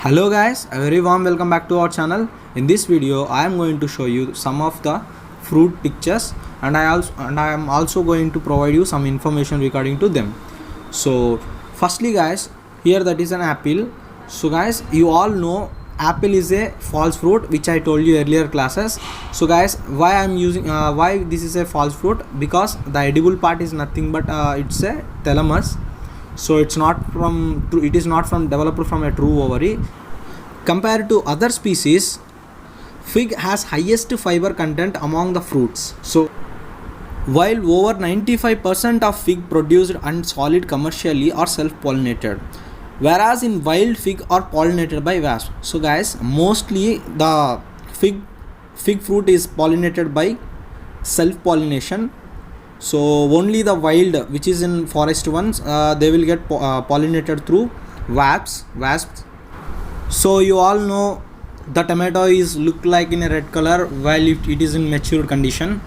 Hello guys, a very warm welcome back to our channel. In this video I am going to show you some of the fruit pictures and I am also going to provide you some information regarding to them. So firstly guys, here that is an apple. So guys, you all know apple is a false fruit, which I told you earlier classes. So guys, why I am using why this is a false fruit? Because the edible part is nothing but it's a thalamus. So it is not from developed from a true ovary. Compared to other species, fig has highest fiber content among the fruits. So while over 95% of fig produced and solid commercially are self-pollinated, whereas in wild fig are pollinated by wasps. So guys, mostly the fig fruit is pollinated by self-pollination. So only the wild, which is in forest ones, they will get pollinated through wasps. So you all know the tomato is look like in a red color while it is in mature condition.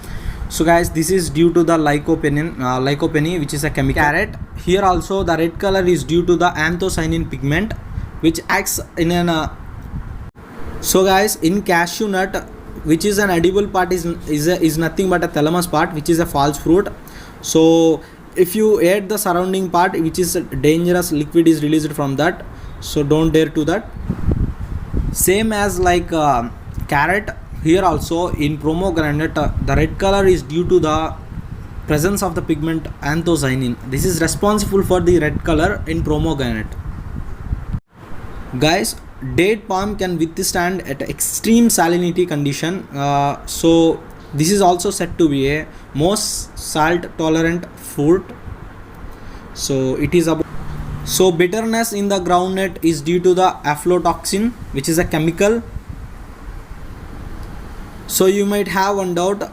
So guys, this is due to the lycopene, which is a chemical. Carrot, here also the red color is due to the anthocyanin pigment, which acts in an so guys, in cashew nut, which is an edible part, is nothing but a thalamus part, which is a false fruit. So if you add the surrounding part, which is dangerous liquid is released from that, so don't dare to that. Same as like carrot, here also in pomegranate, the red color is due to the presence of the pigment anthocyanin. This is responsible for the red color in pomegranate. Guys, date palm can withstand at extreme salinity condition. So this is also said to be a most salt tolerant fruit. So it is about, so bitterness in the groundnut is due to the aflatoxin, which is a chemical. So you might have one doubt,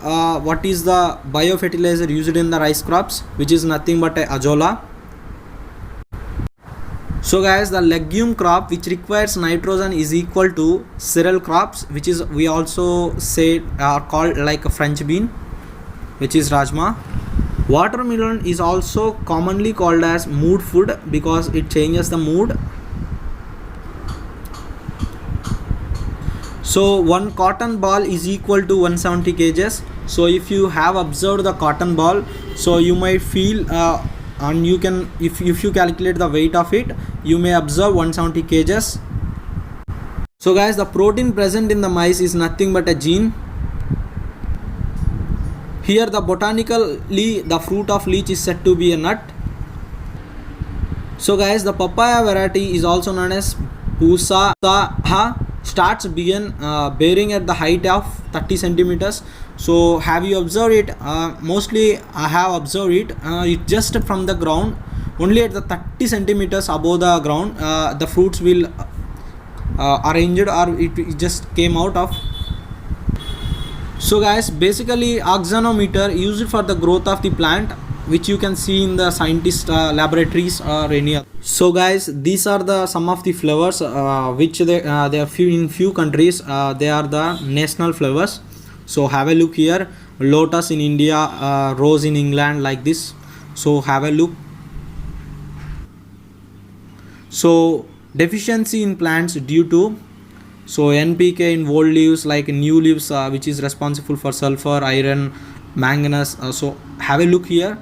what is the biofertilizer used in the rice crops, which is nothing but a azolla. So guys, the legume crop which requires nitrogen is equal to cereal crops, which is we also say are called like a French bean, which is rajma. Watermelon is also commonly called as mood food because it changes the mood. So one cotton ball is equal to 170 kgs. So if you have observed the cotton ball, so you might feel and you can, if you calculate the weight of it, you may observe 170 kgs. So guys, the protein present in the maize is nothing but a gene. Here the botanically the fruit of leech is said to be a nut. So guys, the papaya variety is also known as pusa starts begin bearing at the height of 30 centimeters. So have you observed it? Mostly I have observed it. It just from the ground, only at the 30 centimeters above the ground, the fruits will arranged, or it just came out of. So guys, basically axonometer used for the growth of the plant, which you can see in the scientist laboratories or any other. So guys, these are the some of the flowers which they are few countries, they are the national flowers. So have a look here, lotus in India, rose in England, like this. So have a look. So deficiency in plants due to, so NPK in old leaves, like new leaves, which is responsible for sulfur, iron, manganese. So have a look here.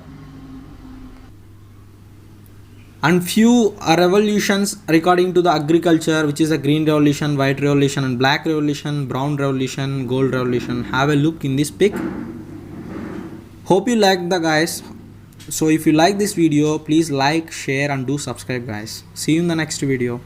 And few revolutions according to the agriculture, which is a green revolution, white revolution, and black revolution, brown revolution, gold revolution. Have a look in this pic. Hope you like the guys. So if you like this video, please like, share and do subscribe guys. See you in the next video.